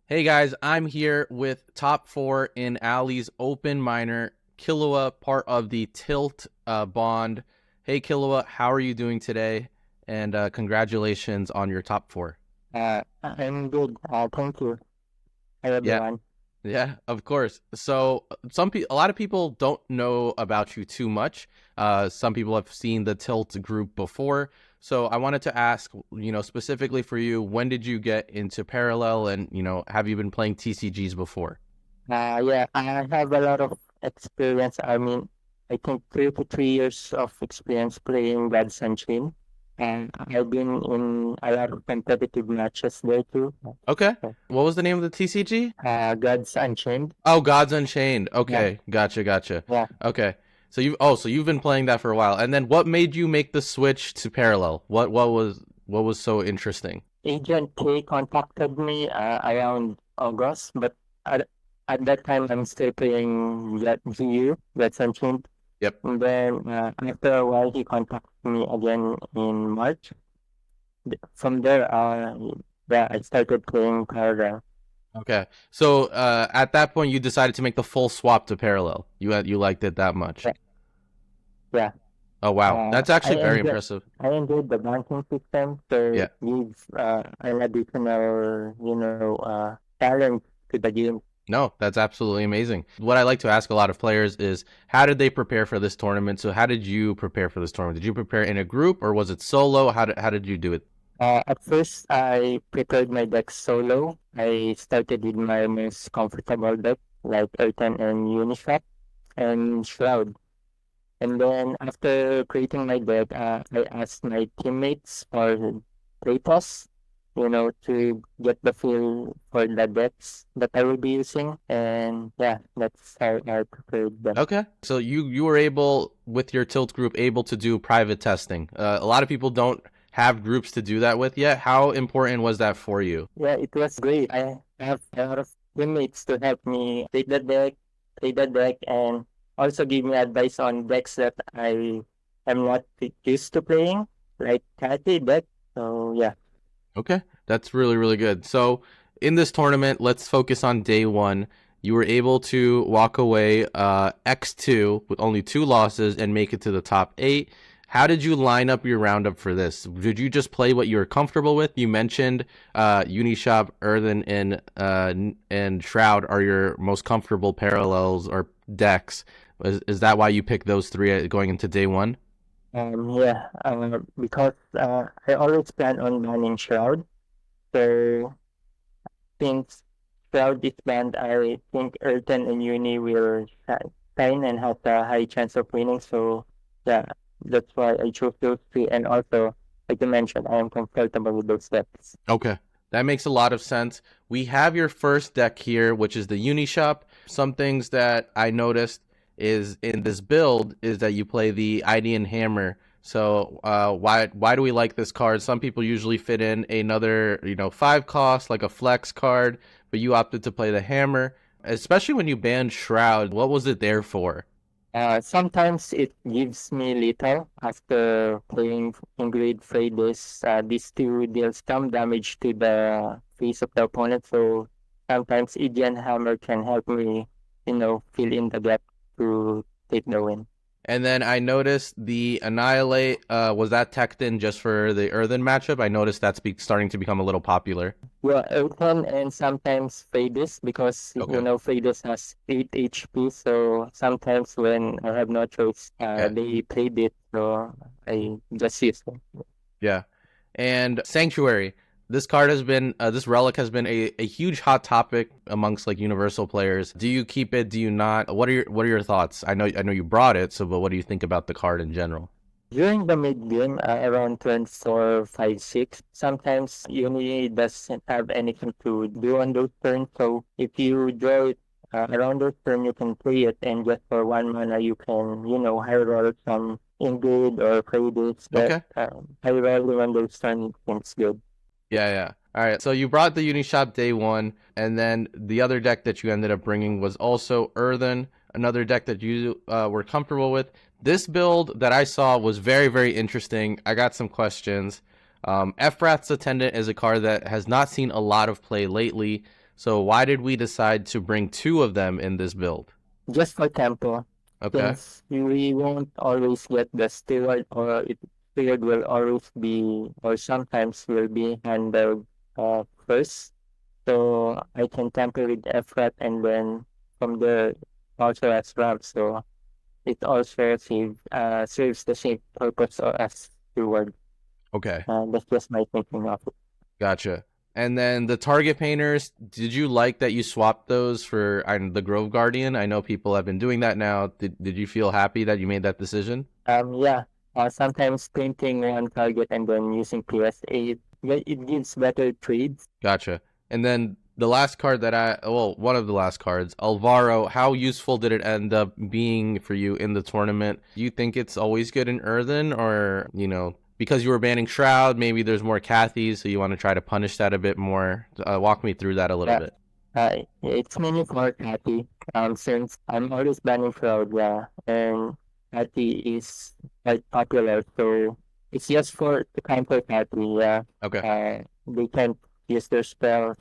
Hey guys, I'm here with top four in Allie's open minor, Killua, part of the Tilt bond. Hey Killua, how are you doing today? And congratulations on your top four. I'm good. Thank you. Hi, Yeah, everyone. yeah, of course. So a lot of people don't know about you too much. Some people have seen the Tilt group before. So I wanted to ask, specifically for you, when did you get into Parallel, and have you been playing TCGs before? Yeah, I have a lot of experience. I think 3 to 3 years of experience playing Gods Unchained. And I've been in a lot of competitive matches there too. Okay. What was the name of the TCG? Gods Unchained. Oh, Gods Unchained. Yeah, Okay, gotcha. yeah. Okay, so you've been playing that for a while, and then what made you make the switch to Parallel? What was so interesting? Agent K contacted me around August, but at, at that time I'm still playing that GU, Gods Unchained. Yep. And then after a while, he contacted me again in March. From there, yeah, I started playing Paragon. Okay. So at that point, you decided to make the full swap to Parallel. You liked it that much. Yeah, yeah. Oh wow, that's I actually very enjoyed impressive. I enjoyed the banking system, so Yeah. it gives an additional, challenge to the game. No, that's absolutely amazing. What I like to ask a lot of players is, how did they prepare for this tournament? So how did you prepare for this tournament? Did you prepare in a group, or was it solo? How did you do it? At first, I prepared my deck solo. I started with my most comfortable deck, like Earthen and Unishop and Shroud. And then after creating my deck, I asked my teammates for playtests, to get the feel for the decks that I will be using. And yeah, that's how I prepared them. Okay. So you were able, with your Tilt group, able to do private testing. A lot of people don't have groups to do that with yet. How important was that for you? Yeah, it was great. I have a lot of teammates to help me play the deck, and also give me advice on decks that I am not used to playing, like Cathy deck. So yeah. Okay. That's really, really good. So in this tournament, let's focus on day one. You were able to walk away X2 with only two losses and make it to the top eight. How did you line up your roundup for this? Did you just play what you were comfortable with? You mentioned Unishop, Earthen, and Shroud are your most comfortable parallels or decks. Is that why you picked those three going into day one? Yeah, because I always plan on banning Shroud. So since Shroud is banned, I think Earthen and Uni will shine and have a high chance of winning. So yeah, that's why I chose those three. And also, like you mentioned, I am comfortable with those decks. Okay. That makes a lot of sense. We have your first deck here, which is the Unishop. Some things that I noticed is in this build is that you play the Idean Hammer. So why do we like this card? Some people usually fit in another 5 cost like a flex card, but you opted to play the Hammer, especially when you banned Shroud. What was it there for? Sometimes it gives me little after playing in grade Freydis. These two deals some damage to the face of the opponent, so sometimes Idean Hammer can help me, fill in the gap to take the win. And then I noticed the Annihilate, was that teched in just for the Earthen matchup? I noticed that's starting to become a little popular. Yeah, Earthen and sometimes Freydis because, Okay. Freydis has 8 HP, so sometimes when I have no choice, Yeah. they played it, so I just use them. Yeah. And Sanctuary. This relic has been a huge hot topic amongst like universal players. Do you keep it? Do you not? What are your thoughts? I know you brought it, so but what do you think about the card in general? During the mid game, around 24, 5, 6, sometimes Uni doesn't have anything to do on those turns. So if you draw it around those turns, you can play it, and just for 1 mana, you can, high roll some Ingrid or Freydis. But Okay. high roll on those turns seems good. Yeah. All right. So you brought the Unishop day one, and then the other deck that you ended up bringing was also Earthen, another deck that you were comfortable with. This build that I saw was very, very interesting. I got some questions. Ephrath's Attendant is a card that has not seen a lot of play lately. So why did we decide to bring two of them in this build? Just for tempo, Okay. since we won't always get the steward, or steward will always be, or sometimes will be handled first. So I can temper with effort, and then from the also as well. So it also serves the same purpose as steward. Okay. That's just my thinking of it. Gotcha. And then the target painters, did you like that you swapped those for the Grove Guardian? I know people have been doing that now. Did you feel happy that you made that decision? Yeah. Sometimes painting one target and then using PSA, it gives better trades. Gotcha. And then the last card one of the last cards, Alvaro, how useful did it end up being for you in the tournament? Do you think it's always good in Earthen, or, because you were banning Shroud, maybe there's more Cathys, so you want to try to punish that a bit more? Walk me through that a little Yeah. bit. It's mainly for Cathy. Since I'm always banning Cloud, yeah, and Cathy is quite popular, so it's just for the counter Cathy, yeah. Okay. They can't use their spell.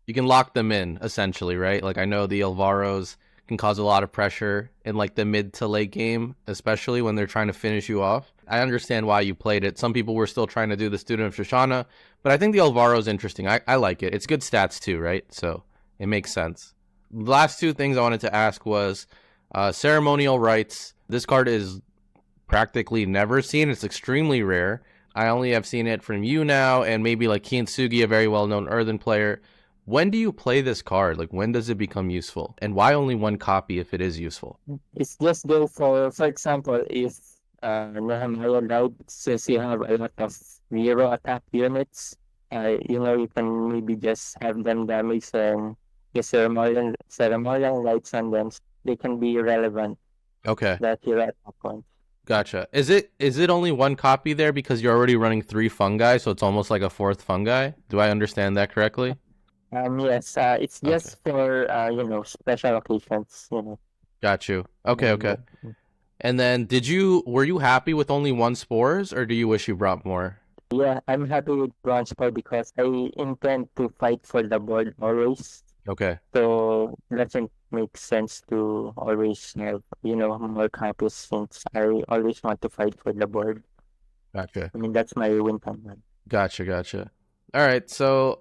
You can lock them in, essentially, right? Like, I know the Alvaros can cause a lot of pressure in like the mid to late game, especially when they're trying to finish you off. I understand why you played it. Some people were still trying to do the Student of Shoshana, but I think the Alvaro is interesting. I like it. It's good stats too, right? So it makes sense. The last two things I wanted to ask was ceremonial rites. This card is practically never seen. It's extremely rare. I only have seen it from you now, and maybe like Kintsugi, a very well-known Earthen player. When do you play this card? Like, when does it become useful? And why only one copy if it is useful? It's just go for example, if Nehemiah died, since you have a lot of zero attack units, you can maybe just have them damage and the ceremonial rights on them. They can be relevant. Okay, That hero attack point. gotcha. Is it only one copy there because you're already running three fungi, so it's almost like a fourth fungi? Do I understand that correctly? Yes, it's Okay, just for special occasions. got you. Okay, And okay. And then were you happy with only one spores, or do you wish you brought more? yeah, I'm happy with bronze sport because I intend to fight for the board always. Okay, So it doesn't make sense to always have, more copies since I always want to fight for the board. gotcha. I mean, that's my win time. Gotcha. All right. So,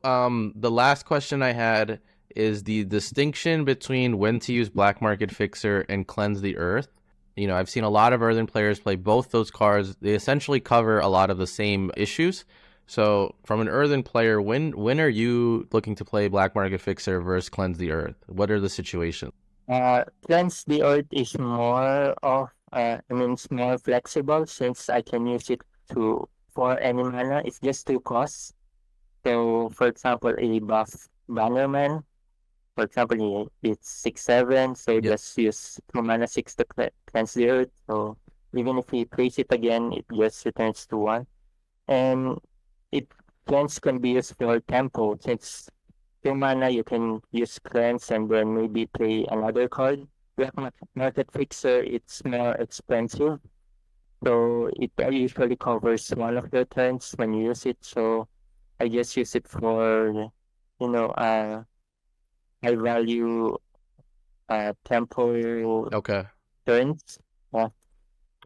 the last question I had is the distinction between when to use Black Market Fixer and Cleanse the Earth. I've seen a lot of Earthen players play both those cards. They essentially cover a lot of the same issues. So, from an Earthen player, when are you looking to play Black Market Fixer versus Cleanse the Earth? What are the situations? Cleanse the earth is more of, it's more flexible since I can use it for any mana. It's just two costs. So, for example, a buff Bannerman, for example, it's 6/7, so Yep. just use 2 mana 6 to cleanse the earth. So, even if you place it again, it just returns to 1. And it cleanse can be used for tempo since 2 mana you can use cleanse and then maybe play another card. Black Market Fixer, it's more expensive. So it usually covers one of the turns when you use it. So I just use it for, high value tempo Okay. turns. Yeah.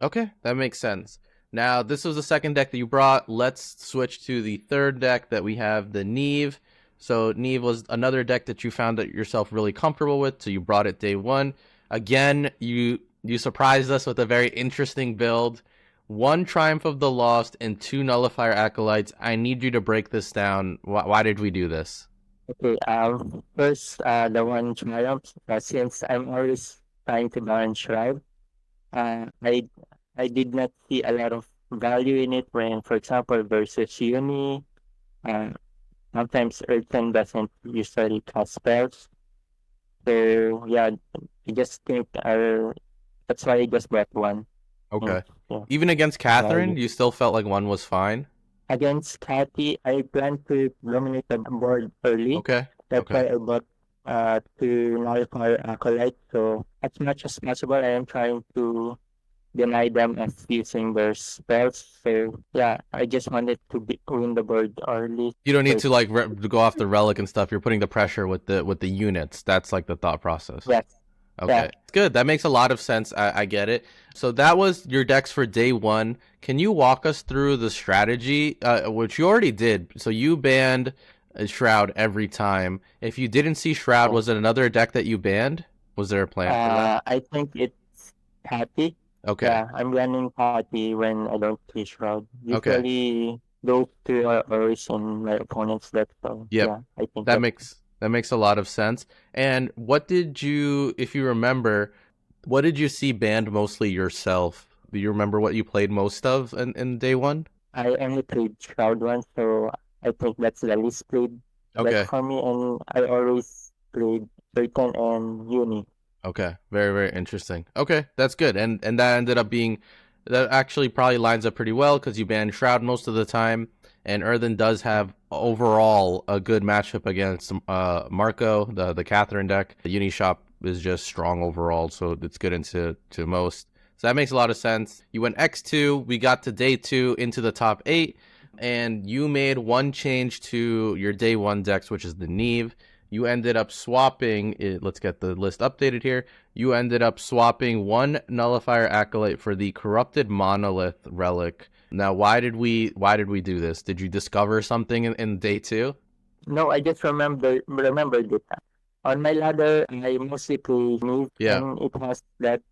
Okay, that makes sense. Now, this was the second deck that you brought. Let's switch to the third deck that we have, the Niamh. So, Niamh was another deck that you found that yourself really comfortable with, so you brought it day one. Again, you surprised us with a very interesting build. One Triumph of the Lost and two Nullifier Acolytes. I need you to break this down. Why did we do this? Okay. First, the one Triumph, since I'm always trying to balance Shrive, uh, I I did not see a lot of value in it when, for example, versus Uni, uh, sometimes Earthen doesn't usually cast spells. So yeah, I just think that's why I just bought one. Mm, Okay. yeah, Even against value. Catherine, you still felt like one was fine? Against Cathy, I plan to dominate the board early. Okay. That's Okay. why I bought to nullify Acolyte. So as much as possible, I am trying to deny them as using their spells. So yeah, I just wanted to win the board early. You don't need So to like to go off the relic and stuff. You're putting the pressure with the units. That's like the thought process. yes, yeah. Okay, good. That makes a lot of sense. I get it. So that was your decks for day one. Can you walk us through the strategy, which you already did? So you banned Shroud every time. If you didn't see Shroud, Yeah. was it another deck that you banned? Was there a plan for that? I think it's happy. Okay. Yeah, I'm running happy when I don't play Shroud. Okay. Usually those two are always in my opponent's deck. So Yep. yeah, I think That that. makes a lot of sense. And what did you, if you remember, what did you see banned mostly yourself? Do you remember what you played most of in day one? I only played Shroud once, so I think that's the least played deck Okay. for me, and I always played Certain and Uni. Okay. Very, very interesting. Okay, that's good. And that ended up being that actually probably lines up pretty well because you banned Shroud most of the time. And Earthen does have overall a good matchup against Marco, the Catherine deck. The Unishop is just strong overall, so it's good into to most. So that makes a lot of sense. You went X2, we got to day two into the top eight, and you made one change to your day one decks, which is the Niamh. You ended up swapping it. Let's get the list updated here. You ended up swapping one Nullifier Acolyte for the Corrupted Monolith Relic. Now, why did we do this? Did you discover something in day two? No, I just remembered it. On my ladder, I mostly play Neve, Yeah. and it has that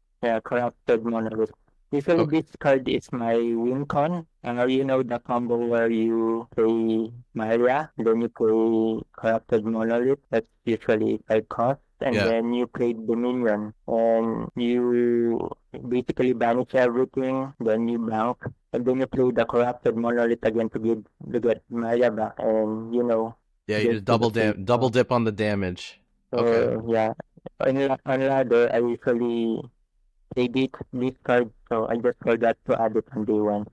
corrupted monolith. Usually, Okay. this card is my win con. You know the combo where you play Myra, then you play corrupted monolith. That's usually 5 cost, and Yeah. then you play Dominion, and you basically banish everything. Then you bank, and then you play the corrupted monolith again to get Myra back, and Yeah. You get just to the face. double dip on the damage. Okay. So yeah, on ladder, I usually play this card, so I just forgot to add it on day one.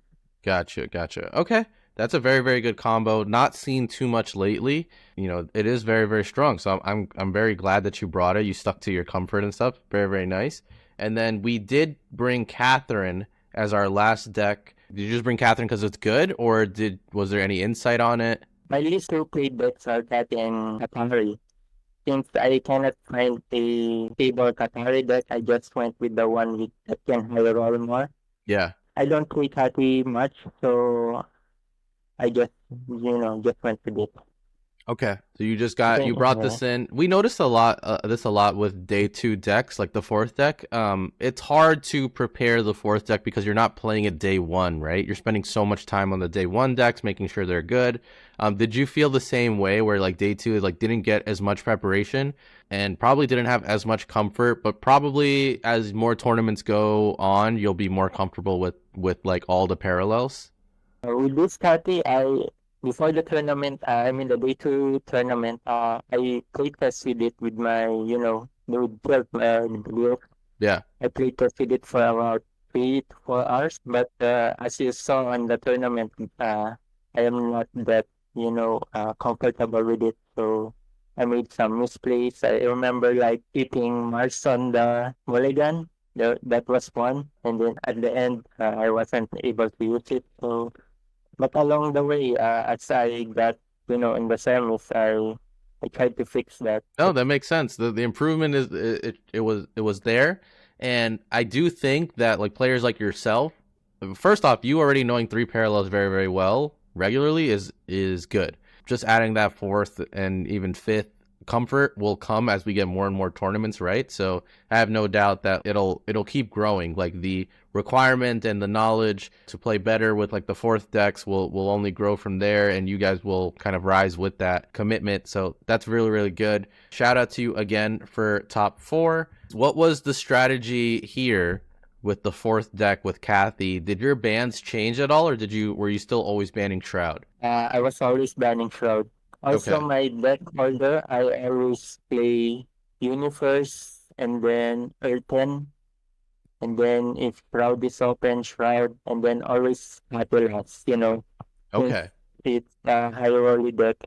Gotcha, gotcha. Okay. That's a very, very good combo. Not seen too much lately. It is very, very strong. So I'm very glad that you brought it. You stuck to your comfort and stuff. Very, very nice. And then we did bring Catherine as our last deck. Did you just bring Catherine because it's good, or was there any insight on it? My least two played decks are Cat and Katari. Since I cannot find a stable Katari deck, I just went with the one that can high roll more. Yeah. I don't play Kati much, so I just went with it. Okay, so I you think, brought this in. We noticed this a lot with day two decks, like the fourth deck. It's hard to prepare the fourth deck because you're not playing it day one, right? You're spending so much time on the day one decks, making sure they're good. Did you feel the same way, where like day two like didn't get as much preparation and probably didn't have as much comfort, but probably as more tournaments go on, you'll be more comfortable with like all the parallels. with this Kati, before the tournament, I mean the day two tournament, I played test with it with my, with 12 group. Yeah. I played test with it for about 3 to 4 hours, but as you saw on the tournament, I am not that, comfortable with it. So I made some misplays. I remember like hitting Mars on the mulligan. That was one. And then at the end, I wasn't able to use it. So but along the way, as I got, in the semis, I tried to fix that. No, that makes sense. The improvement is it was there, and I do think that like players like yourself, first off, you already knowing three parallels very very well regularly is good. Just adding that fourth and even fifth comfort will come as we get more and more tournaments, right? So I have no doubt that it'll keep growing. Like the requirement and the knowledge to play better with like the fourth decks will only grow from there, and you guys will kind of rise with that commitment. So that's really really good. Shout out to you again for top four. What was the strategy here with the fourth deck with Kathy? Did your bans change at all, or were you still always banning Shroud? I was always banning Shroud. Also, Okay. my deck order, I always play Universe and then Earthen. And then if Shroud is open, Shroud, and then always Atlas, since Okay. it's a high roll deck,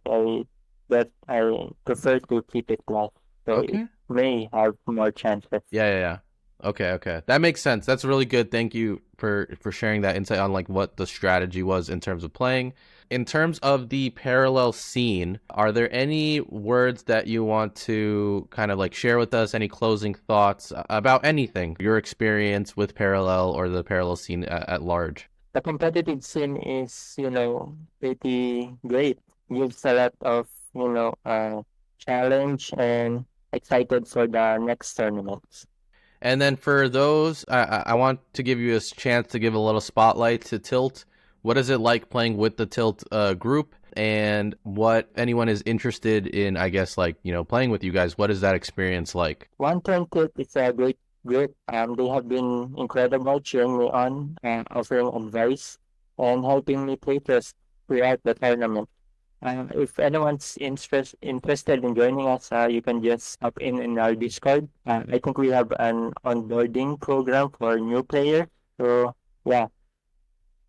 I prefer to keep it last. So it Okay. may have more chances. Yeah, yeah, yeah. Okay. That makes sense. That's really good. Thank you for sharing that insight on like what the strategy was in terms of playing. In terms of the parallel scene, are there any words that you want to kind of like share with us? Any closing thoughts about anything, your experience with parallel or the parallel scene at large? The competitive scene is, pretty great. Gives a lot of, challenge and excited for the next tournaments. And then for those, I want to give you a chance to give a little spotlight to Tilt. What is it like playing with the Tilt group? And what anyone is interested in, I guess, like, playing with you guys, what is that experience like? One Turn Tip is a great group. They have been incredible cheering me on and offering advice and helping me play first throughout the tournament. If anyone's interested in joining us, you can just hop in our Discord. I think we have an onboarding program for new player. So yeah,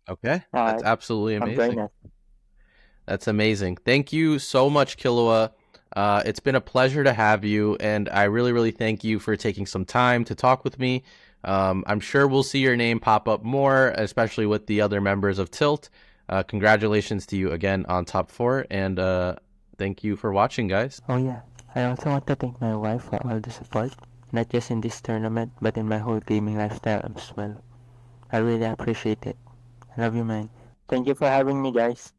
Okay, uh, that's absolutely come join amazing. us. That's amazing. Thank you so much, Killua. It's been a pleasure to have you, and I really, really thank you for taking some time to talk with me. I'm sure we'll see your name pop up more, especially with the other members of Tilt. Congratulations to you again on top four, and thank you for watching, guys. Oh yeah, I also want to thank my wife for all the support, not just in this tournament, but in my whole gaming lifestyle as well. I really appreciate it. I love you, man. Thank you for having me, guys.